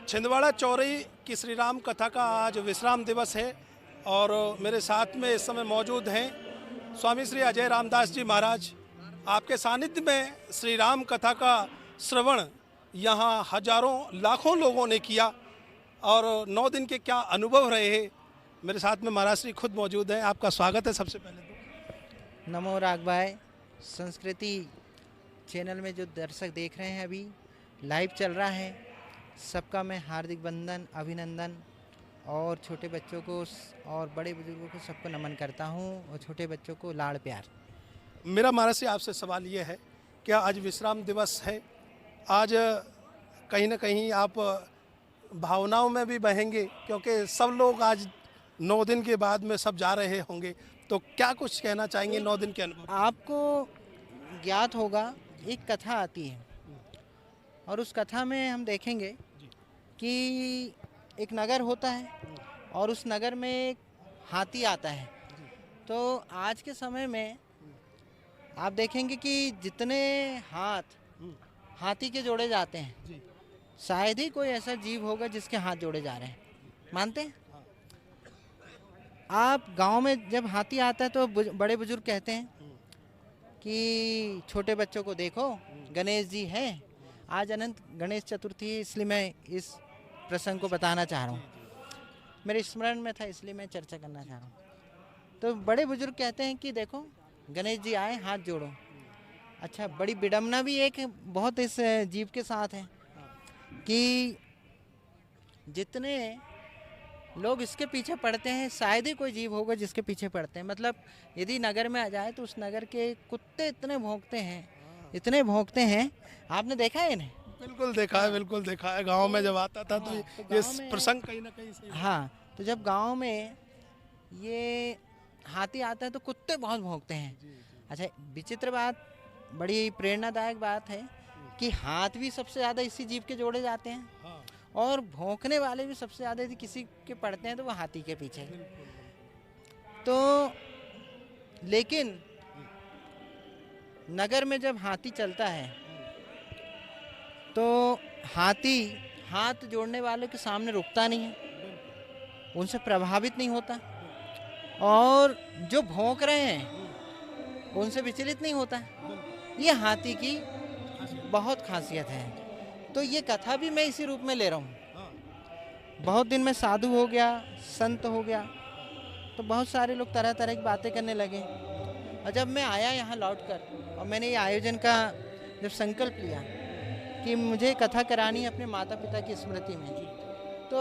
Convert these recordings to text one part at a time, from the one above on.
छिंदवाड़ा चौरी की श्री राम कथा का आज विश्राम दिवस है और मेरे साथ में इस समय मौजूद हैं स्वामी श्री अजय रामदास जी महाराज। आपके सानिध्य में श्री राम कथा का श्रवण यहाँ हजारों लाखों लोगों ने किया और 9 दिन के क्या अनुभव रहे हैं। मेरे साथ में महाराज श्री खुद मौजूद हैं। आपका स्वागत है। सबसे पहले तो नमो राग भाई। संस्कृति चैनल में जो दर्शक देख रहे हैं, अभी लाइव चल रहा है, सबका मैं हार्दिक वंदन, अभिनंदन और छोटे बच्चों को और बड़े बुजुर्गों को सबको नमन करता हूं और छोटे बच्चों को लाड़ प्यार। मेरा महाराज से आपसे सवाल ये है, क्या आज विश्राम दिवस है? आज कहीं ना कहीं आप भावनाओं में भी बहेंगे क्योंकि सब लोग आज 9 दिन के बाद में सब जा रहे होंगे, तो क्या कुछ कहना चाहेंगे 9 दिन के अनुभव? आपको ज्ञात होगा, एक कथा आती है और उस कथा में हम देखेंगे कि एक नगर होता है और उस नगर में एक हाथी आता है। तो आज के समय में आप देखेंगे कि जितने हाथ हाथी के जोड़े जाते हैं, शायद ही कोई ऐसा जीव होगा जिसके हाथ जोड़े जा रहे हैं। मानते हैं? आप गांव में जब हाथी आता है तो बड़े बुजुर्ग कहते हैं कि छोटे बच्चों को देखो, गणेश जी हैं। आज अनंत गणेश चतुर्थी है, इसलिए मैं इस प्रसंग को बताना चाह रहा हूँ। मेरे स्मरण में था इसलिए मैं चर्चा करना चाह रहा हूँ। तो बड़े बुजुर्ग कहते हैं कि देखो गणेश जी आए, हाथ जोड़ो। अच्छा, बड़ी विडम्बना भी एक बहुत इस जीव के साथ है कि जितने लोग इसके पीछे पड़ते हैं, शायद ही कोई जीव होगा जिसके पीछे पड़ते हैं। मतलब यदि नगर में आ जाए तो उस नगर के कुत्ते इतने भौंकते हैं, इतने भौंकते हैं। आपने देखा है इन्हें? बिल्कुल देखा है, बिल्कुल देखा है। गांव में जब आता था तो ये प्रसंग कहीं ना कहीं से। हाँ, तो जब गांव में ये हाथी आता है तो कुत्ते बहुत भौंकते हैं। अच्छा, विचित्र बात, बड़ी प्रेरणादायक बात है कि हाथ भी सबसे ज़्यादा इसी जीव के जोड़े जाते हैं और भौंकने वाले भी सबसे ज़्यादा यदि किसी के पड़ते हैं तो वो हाथी के पीछे। तो लेकिन नगर में जब हाथी चलता है तो हाथी हाथ जोड़ने वाले के सामने रुकता नहीं है, उनसे प्रभावित नहीं होता और जो भौंक रहे हैं उनसे विचलित नहीं होता। ये हाथी की बहुत खासियत है। तो ये कथा भी मैं इसी रूप में ले रहा हूँ। बहुत दिन में साधु हो गया, संत हो गया, तो बहुत सारे लोग तरह तरह की बातें करने लगे। और जब मैं आया यहाँ लौटकर और मैंने ये आयोजन का जब संकल्प लिया कि मुझे कथा करानी है अपने माता पिता की स्मृति में, तो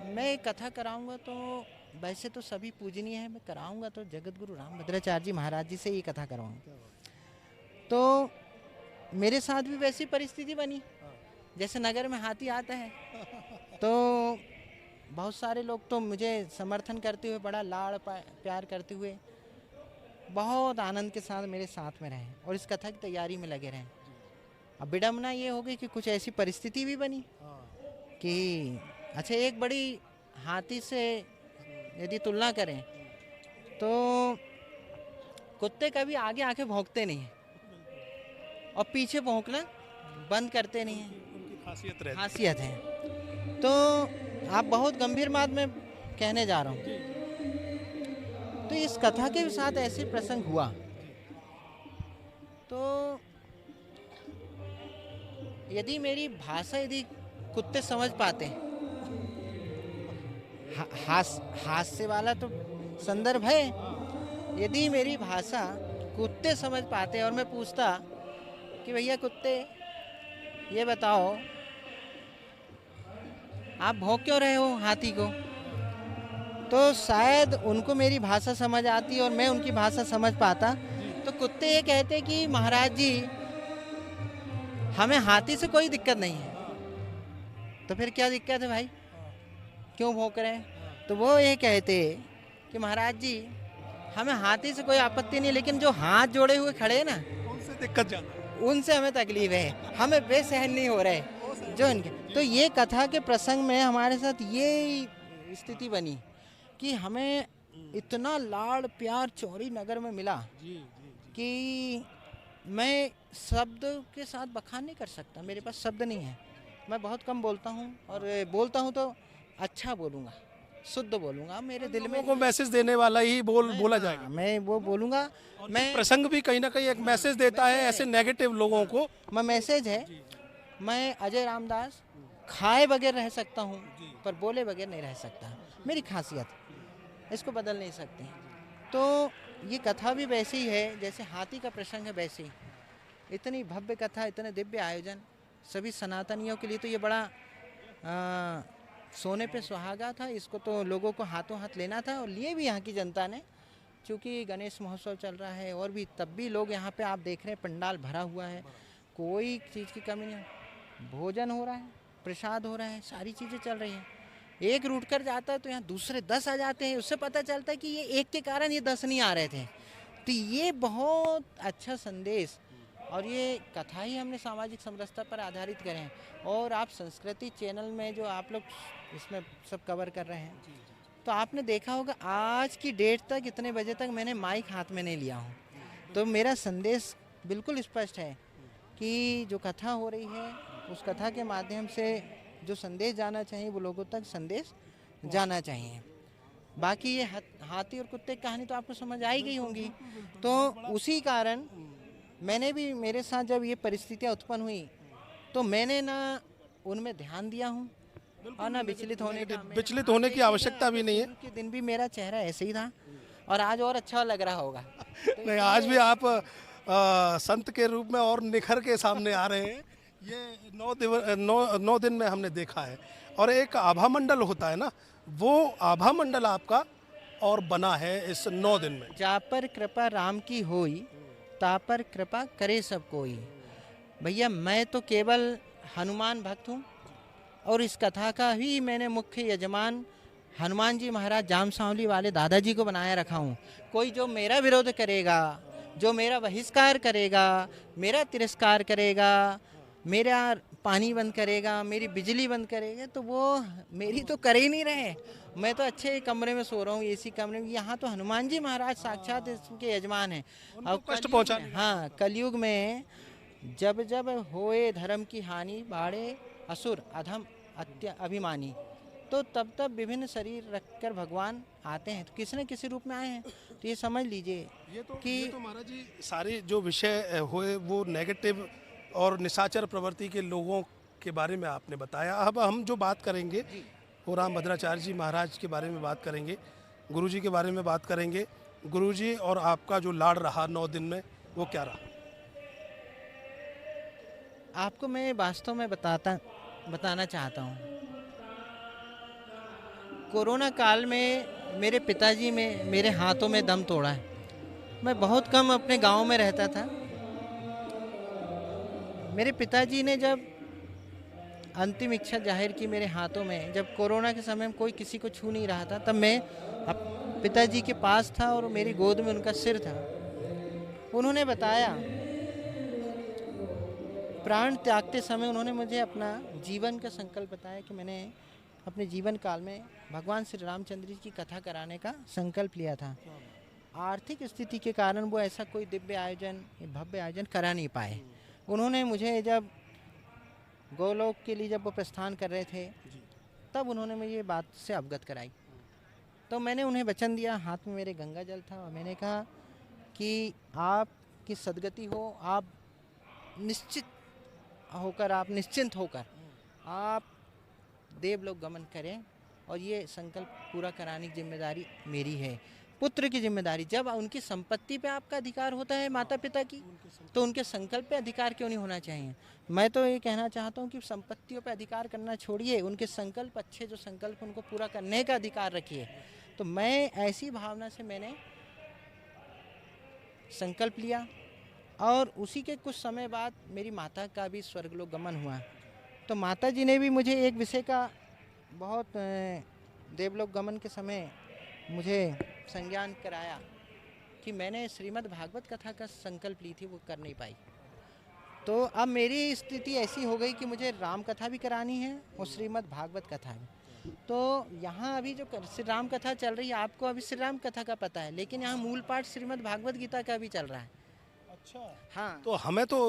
मैं कथा कराऊंगा तो वैसे तो सभी पूजनीय है, मैं कराऊंगा तो जगत गुरु रामभद्राचार्य जी महाराज जी से ये कथा कराऊंगा। तो मेरे साथ भी वैसी परिस्थिति बनी जैसे नगर में हाथी आता है। तो बहुत सारे लोग तो मुझे समर्थन करते हुए, बड़ा लाड़ प्यार करते हुए, बहुत आनंद के साथ मेरे साथ में रहे और इस कथा की तैयारी में लगे रहे। अब विडम्बना ये हो गई कि कुछ ऐसी परिस्थिति भी बनी कि अच्छा, एक बड़ी हाथी से यदि तुलना करें तो कुत्ते कभी आगे आके भौंकते नहीं हैं और पीछे भौंकना बंद करते नहीं हैं, उनकी खासियत है। तो आप बहुत गंभीर बात में कहने जा रहा हूँ। तो इस कथा के साथ ऐसे प्रसंग हुआ तो यदि मेरी भाषा यदि कुत्ते समझ पाते, हास्य वाला तो संदर्भ है, यदि मेरी भाषा कुत्ते समझ पाते और मैं पूछता कि भैया कुत्ते ये बताओ आप भौंक क्यों रहे हो हाथी को, तो शायद उनको मेरी भाषा समझ आती और मैं उनकी भाषा समझ पाता। तो कुत्ते ये कहते कि महाराज जी हमें हाथी से कोई दिक्कत नहीं है। तो फिर क्या दिक्कत है भाई, क्यों भौंक रहे हैं? तो वो ये कहते कि महाराज जी हमें हाथी से कोई आपत्ति नहीं, लेकिन जो हाथ जोड़े हुए खड़े हैं ना, उनसे दिक्कत ज़्यादा, उनसे हमें तकलीफ है, हमें वे सहन नहीं हो रहे जो इनके। तो ये कथा के प्रसंग में हमारे साथ ये स्थिति बनी कि हमें इतना लाड़ प्यार चौरी नगर में मिला कि मैं शब्द के साथ बखान नहीं कर सकता, मेरे पास शब्द नहीं है। मैं बहुत कम बोलता हूँ, और बोलता हूँ तो अच्छा बोलूँगा, शुद्ध बोलूँगा, मेरे दिल में लोगों को मैसेज देने वाला ही बोला जाएगा। मैं वो बोलूँगा। मैं प्रसंग भी कहीं ना कहीं एक मैसेज देता है ऐसे नेगेटिव लोगों को। मैं मैसेज है, मैं अजय रामदास खाए बगैर रह सकता हूँ, पर बोले बगैर नहीं रह सकता। मेरी खासियत, इसको बदल नहीं सकते। तो ये कथा भी वैसी ही है जैसे हाथी का प्रसंग है, वैसे ही इतनी भव्य कथा, इतने दिव्य आयोजन, सभी सनातनियों के लिए तो ये बड़ा सोने पे सुहागा था। इसको तो लोगों को हाथों हाथ लेना था, और लिए भी यहाँ की जनता ने। क्योंकि गणेश महोत्सव चल रहा है, और भी तब भी लोग यहाँ पे आप देख रहे हैं पंडाल भरा हुआ है, कोई चीज़ की कमी नहीं। भोजन हो रहा है, प्रसाद हो रहा है, सारी चीज़ें चल रही हैं। एक रूट कर जाता है तो यहाँ दूसरे 10 आ जाते हैं। उससे पता चलता है कि ये एक के कारण ये 10 नहीं आ रहे थे। तो ये बहुत अच्छा संदेश, और ये कथा ही हमने सामाजिक समरसता पर आधारित करें हैं। और आप संस्कृति चैनल में जो आप लोग इसमें सब कवर कर रहे हैं, तो आपने देखा होगा आज की डेट तक इतने बजे तक मैंने माइक हाथ में नहीं लिया हूँ। तो मेरा संदेश बिल्कुल स्पष्ट है कि जो कथा हो रही है, उस कथा के माध्यम से जो संदेश जाना चाहिए वो लोगों तक संदेश जाना चाहिए। बाकी ये हाथी और कुत्ते की कहानी तो आपको समझ आई गई होंगी। तो उसी कारण मैंने भी, मेरे साथ जब ये परिस्थितियाँ उत्पन्न हुई तो मैंने ना उनमें ध्यान दिया हूँ और ना विचलित होने की आवश्यकता भी नहीं है। के दिन भी मेरा चेहरा ऐसे ही था, और आज और अच्छा लग रहा होगा। नहीं, आज भी आप संत के रूप में और निखर के सामने आ रहे हैं। ये 9 दिन में हमने देखा है। और एक आभा मंडल होता है ना, वो आभा मंडल आपका और बना है इस 9 दिन में। जा पर कृपा राम की होई, ता पर कृपा करे सब कोई। भैया मैं तो केवल हनुमान भक्त हूँ, और इस कथा का ही मैंने मुख्य यजमान हनुमान जी महाराज जाम सांवली वाले दादाजी को बनाया रखा हूँ। कोई जो मेरा विरोध करेगा, जो मेरा बहिष्कार करेगा, मेरा तिरस्कार करेगा, मेरा पानी बंद करेगा, मेरी बिजली बंद करेगा, तो वो मेरी तो कर ही नहीं रहे। मैं तो अच्छे कमरे में सो रहा हूँ, एसी कमरे में। यहाँ तो हनुमान जी महाराज साक्षात इसके यजमान हैं। और कष्ट पहुँचा, हाँ, कलयुग में जब जब होए धर्म की हानि, बाढ़े असुर अधम अत्य अभिमानी, तो तब तब विभिन्न शरीर रखकर भगवान आते हैं। तो किसी न किसी रूप में आए हैं। तो ये समझ लीजिए कि ये तो महाराज जी सारे जो विषय हुए वो नेगेटिव और निशाचर प्रवृत्ति के लोगों के बारे में आपने बताया। अब हम जो बात करेंगे वो राम भद्राचार्य जी महाराज के बारे में बात करेंगे, गुरु जी के बारे में बात करेंगे। गुरु जी और आपका जो लाड़ रहा 9 दिन में, वो क्या रहा? आपको मैं वास्तव में बताना चाहता हूँ। कोरोना काल में मेरे पिताजी में मेरे हाथों में दम तोड़ा है। मैं बहुत कम अपने गांव में रहता था। मेरे पिताजी ने जब अंतिम इच्छा जाहिर की मेरे हाथों में, जब कोरोना के समय में कोई किसी को छू नहीं रहा था, तब मैं पिताजी के पास था और मेरी गोद में उनका सिर था। उन्होंने बताया, प्राण त्यागते समय उन्होंने मुझे अपना जीवन का संकल्प बताया कि मैंने अपने जीवन काल में भगवान श्री रामचंद्र जी की कथा कराने का संकल्प लिया था। आर्थिक स्थिति के कारण वो ऐसा कोई दिव्य आयोजन, भव्य आयोजन करा नहीं पाए। उन्होंने मुझे जब गोलोक के लिए जब वो प्रस्थान कर रहे थे, तब उन्होंने मुझे ये बात से अवगत कराई। तो मैंने उन्हें वचन दिया, हाथ में मेरे गंगा जल था, और मैंने कहा कि आपकी सदगति हो, आप निश्चिंत होकर आप देवलोक गमन करें, और ये संकल्प पूरा कराने की जिम्मेदारी मेरी है। पुत्र की जिम्मेदारी, जब उनकी संपत्ति पे आपका अधिकार होता है माता पिता की, तो उनके संकल्प पे अधिकार क्यों नहीं होना चाहिए? मैं तो ये कहना चाहता हूँ कि संपत्तियों पे अधिकार करना छोड़िए, उनके संकल्प, अच्छे जो संकल्प उनको पूरा करने का अधिकार रखिए। तो मैं ऐसी भावना से मैंने संकल्प लिया, और उसी के कुछ समय बाद मेरी माता का भी स्वर्गलोक गमन हुआ। तो माता जी ने भी मुझे एक विषय का बहुत देवलोक गमन के समय मुझे संज्ञान कराया कि मैंने श्रीमद् भागवत कथा का संकल्प ली थी, वो कर नहीं पाई। तो अब मेरी स्थिति ऐसी हो गई कि मुझे राम कथा भी करानी है और श्रीमद् भागवत कथा भी। तो यहाँ अभी जो श्री राम कथा चल रही है, आपको अभी श्री राम कथा का पता है, लेकिन यहाँ मूल पाठ श्रीमद् भागवत गीता का भी चल रहा है। अच्छा, हाँ, तो हमें तो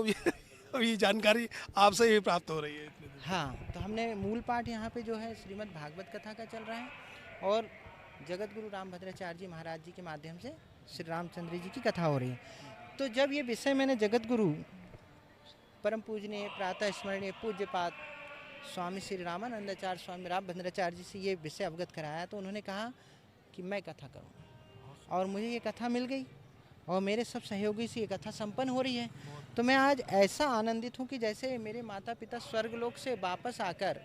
अभी जानकारी आपसे ही प्राप्त हो रही है। हाँ, तो हमने मूल पाठ यहाँ पे जो है श्रीमद् भागवत कथा का चल रहा है और जगत गुरु रामभद्राचार्य जी महाराज जी के माध्यम से श्री रामचंद्र जी की कथा हो रही है। तो जब ये विषय मैंने जगत गुरु परम पूजनीय प्रातः स्मरणीय पूज्यपाद स्वामी श्री रामानंदाचार्य स्वामी रामभद्राचार्य जी से ये विषय अवगत कराया तो उन्होंने कहा कि मैं कथा करूँ और मुझे ये कथा मिल गई और मेरे सब सहयोगी से ये कथा संपन्न हो रही है। तो मैं आज ऐसा आनंदित हूँ कि जैसे मेरे माता पिता स्वर्गलोक से वापस आकर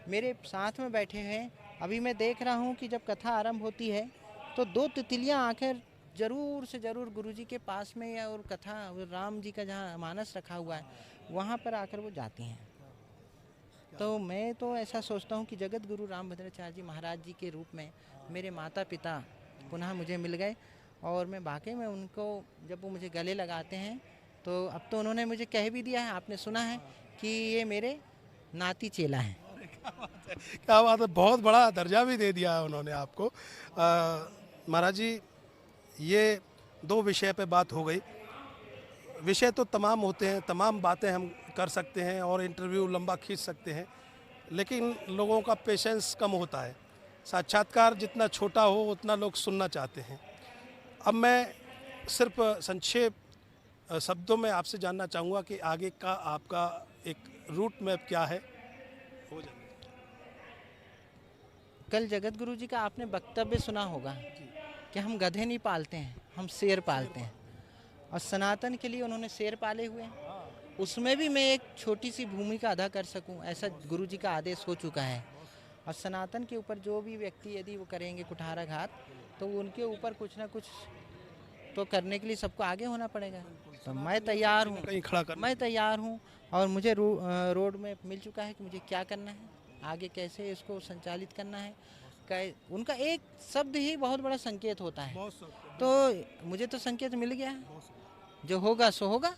मेरे साथ में बैठे हैं। अभी मैं देख रहा हूँ कि जब कथा आरंभ होती है तो 2 तितलियाँ आकर ज़रूर से ज़रूर गुरुजी के पास में या और कथा राम जी का जहाँ मानस रखा हुआ है वहाँ पर आकर वो जाती हैं। तो मैं तो ऐसा सोचता हूँ कि जगत गुरु रामभद्राचार्य जी महाराज जी के रूप में मेरे माता पिता पुनः मुझे मिल गए और मैं वाकई में उनको जब वो मुझे गले लगाते हैं तो अब तो उन्होंने मुझे कह भी दिया है, आपने सुना है कि ये मेरे नाती चेला हैं। क्या बात है, बहुत बड़ा दर्जा भी दे दिया है उन्होंने आपको। महाराज जी, ये 2 विषय पे बात हो गई। विषय तो तमाम होते हैं, तमाम बातें हम कर सकते हैं और इंटरव्यू लंबा खींच सकते हैं, लेकिन लोगों का पेशेंस कम होता है। साक्षात्कार जितना छोटा हो उतना लोग सुनना चाहते हैं। अब मैं सिर्फ संक्षेप शब्दों में आपसे जानना चाहूँगा कि आगे का आपका एक रूट मैप क्या है। हो जाए। कल जगत गुरु जी का आपने वक्तव्य सुना होगा कि हम गधे नहीं पालते हैं, हम शेर पालते हैं और सनातन के लिए उन्होंने शेर पाले हुए हैं। उसमें भी मैं एक छोटी सी भूमिका अदा कर सकूं, ऐसा गुरु जी का आदेश हो चुका है। और सनातन के ऊपर जो भी व्यक्ति यदि वो करेंगे कुठाराघात तो उनके ऊपर कुछ ना कुछ तो करने के लिए सबको आगे होना पड़ेगा। तो मैं तैयार हूँ, मैं तैयार हूँ और मुझे रोड में मिल चुका है कि मुझे क्या करना है, आगे कैसे इसको संचालित करना है। उनका एक शब्द ही बहुत बड़ा संकेत होता है। तो मुझे तो संकेत मिल गया है, जो होगा सो होगा,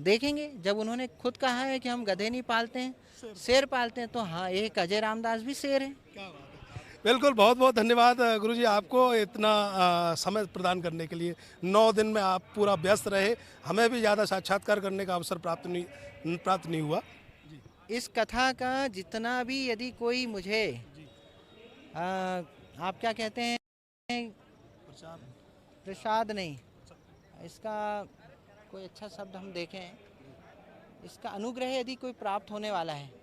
देखेंगे। जब उन्होंने खुद कहा है कि हम गधे नहीं पालते हैं, शेर पालते हैं, तो हाँ, एक अजय रामदास भी शेर है। बिल्कुल, बहुत बहुत धन्यवाद गुरुजी आपको इतना समय प्रदान करने के लिए। 9 दिन में आप पूरा व्यस्त रहे, हमें भी ज़्यादा साक्षात्कार करने का अवसर प्राप्त नहीं हुआ। इस कथा का जितना भी यदि कोई मुझे आप क्या कहते हैं, प्रसाद नहीं, इसका कोई अच्छा शब्द हम देखें, इसका अनुग्रह यदि कोई प्राप्त होने वाला है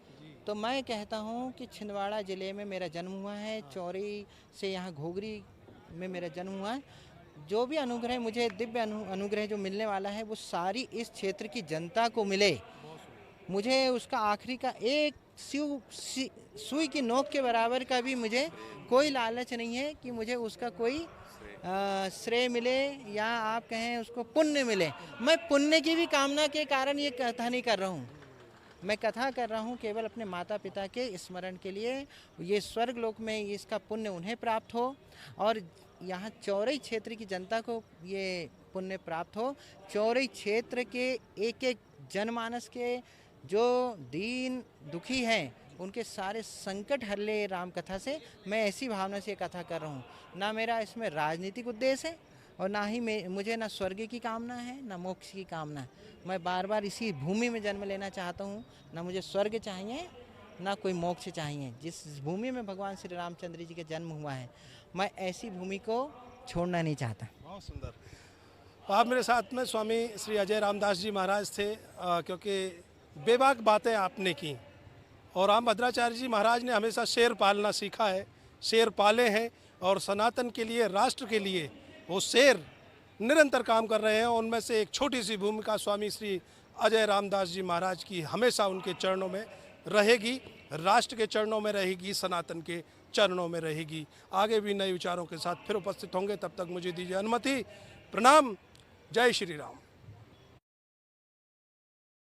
तो मैं कहता हूँ कि छिंदवाड़ा ज़िले में मेरा जन्म हुआ है, चौरी से यहाँ घोगरी में मेरा जन्म हुआ है। जो भी अनुग्रह मुझे दिव्य अनुग्रह जो मिलने वाला है वो सारी इस क्षेत्र की जनता को मिले। मुझे उसका आखिरी का एक सुई की नोक के बराबर का भी मुझे कोई लालच नहीं है कि मुझे उसका कोई श्रेय मिले या आप कहें उसको पुण्य मिले। मैं पुण्य की भी कामना के कारण ये कथा नहीं कर रहा हूँ, मैं कथा कर रहा हूँ केवल अपने माता पिता के स्मरण के लिए। ये स्वर्ग लोक में इसका पुण्य उन्हें प्राप्त हो और यहाँ चौरई क्षेत्र की जनता को ये पुण्य प्राप्त हो। चौरई क्षेत्र के एक एक जनमानस के जो दीन दुखी हैं उनके सारे संकट हर ले राम कथा से। मैं ऐसी भावना से कथा कर रहा हूँ। ना मेरा इसमें राजनीतिक उद्देश्य है और ना ही मुझे ना स्वर्ग की कामना है ना मोक्ष की कामना है। मैं बार बार इसी भूमि में जन्म लेना चाहता हूँ। ना मुझे स्वर्ग चाहिए ना कोई मोक्ष चाहिए। जिस भूमि में भगवान श्री रामचंद्र जी का जन्म हुआ है मैं ऐसी भूमि को छोड़ना नहीं चाहता। बहुत सुंदर। आप मेरे साथ में स्वामी श्री अजय रामदास जी महाराज थे, क्योंकि बेबाक बातें आपने की और रामभद्राचार्य जी महाराज ने हमेशा शेर पालना सीखा है, शेर पाले हैं और सनातन के लिए, राष्ट्र के लिए वो शेर निरंतर काम कर रहे हैं। उनमें से एक छोटी सी भूमिका स्वामी श्री अजय रामदास जी महाराज की हमेशा उनके चरणों में रहेगी, राष्ट्र के चरणों में रहेगी, सनातन के चरणों में रहेगी। आगे भी नए विचारों के साथ फिर उपस्थित होंगे, तब तक मुझे दीजिए अनुमति। प्रणाम। जय श्री राम।